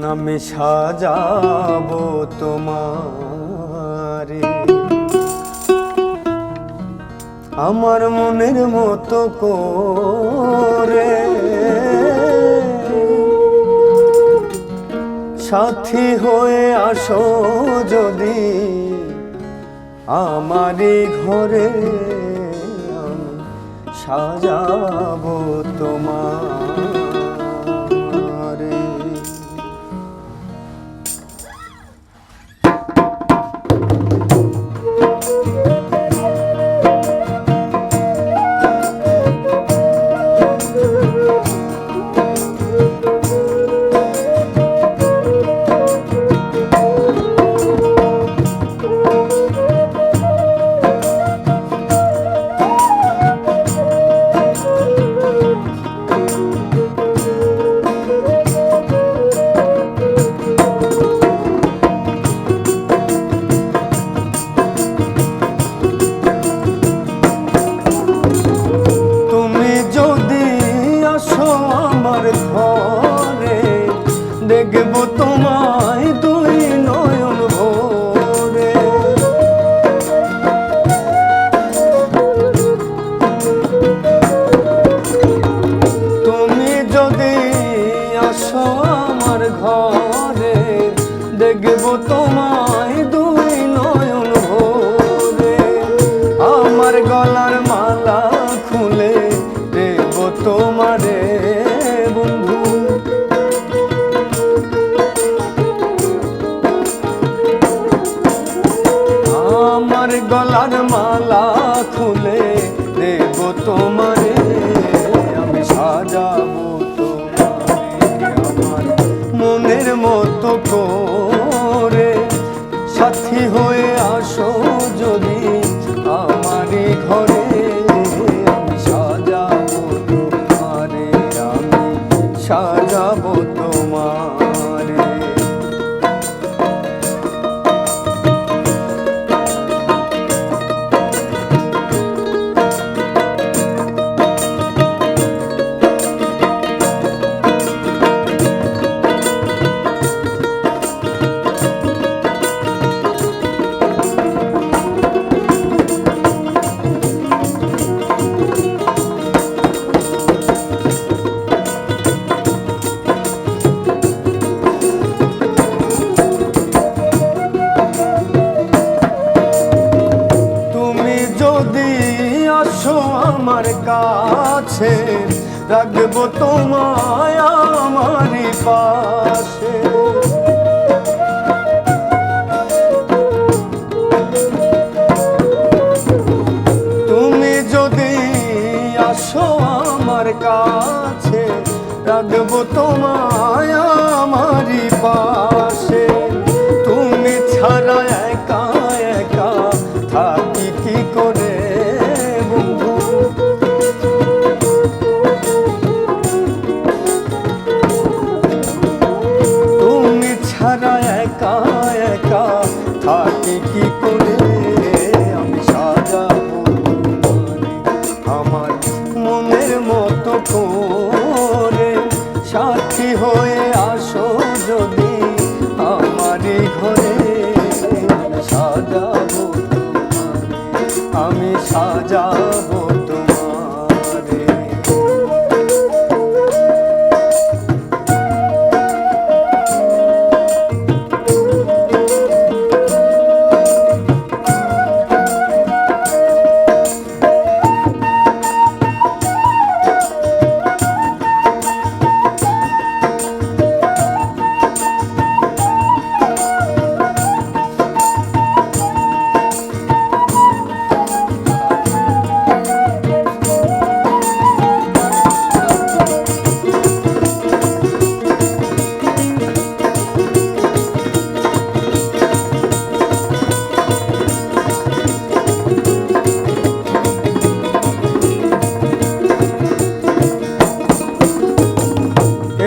আমি সাজাবো তোমারে আমার মনের মতো করে, সাথী হয়ে আসো যদি আমারই ঘরে, আমি সাজাবো তোমারে। দেখবো তোমায় দুই নয়ন ভরে, তুমি যদি আসো আমার ঘরে, দেখবো তোমায় দুই নয়ন ভরে। আমার গলার মালা খুলে দেবো তোমারে বন্ধু, আমার গলার মালা খুলে দেব তোমারে, আমি সাজাবো তোমারে আমার মনের মতো করে, সাথী হয়ে আসো যদি আমারই ঘরে, আমি সাজাবো তোমারে, আমি সাজাবো তোমারে। আমার কাছে রাখবো তোমায় আমারই পাশে, তুমি যদি আসো আমার কাছে রাখবো তোমায় আমারই পাশে। তুমি ছাড়া একা একা থাকি কি করে বন্ধু, তুমি ছাড়া একা একা থাকি কি করে, আমি সাজাবো তোমারে আমার মনের মতো করে, সাথী হয়ে আসো যদি আমারই ঘরে, আমি সাজাবো তোমারে, আমি সাজাবো তোমারে।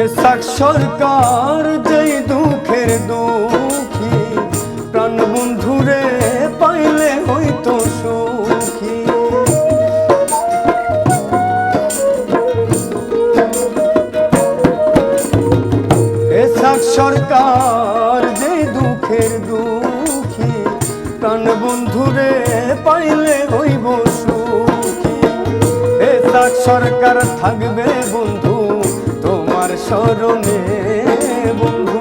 এসাক সরকার যেই দুঃখের দুঃখী, প্রাণ বন্ধুরে পাইলে হইতো সুখী। এসাক সরকার যে দুঃখের দুঃখী, প্রাণ বন্ধুরে পাইলে হইব সুখী। এসাক সরকার থাকবে বন্ধু তোমার স্মরণে বন্ধু।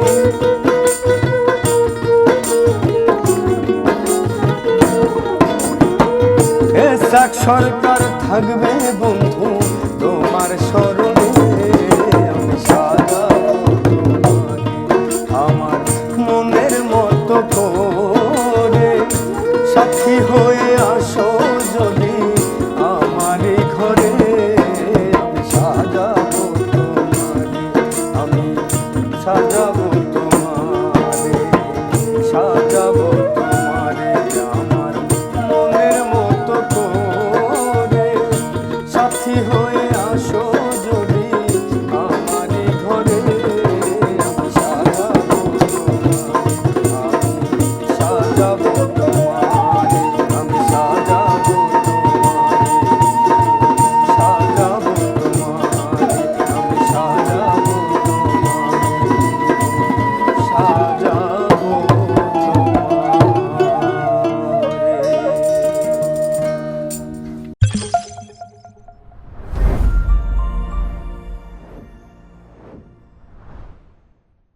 এসাক সরকার থাকবে বন্ধু তোমার স্মরণে। আমি সাজাবো তোমাকে আমার মনের মতো করে, সাথী হয়ে আসো যদি আমার এই ঘরে। আমি সাজাবো তোমাকে, আমি সাজাবো তোমারে, সাজাবো।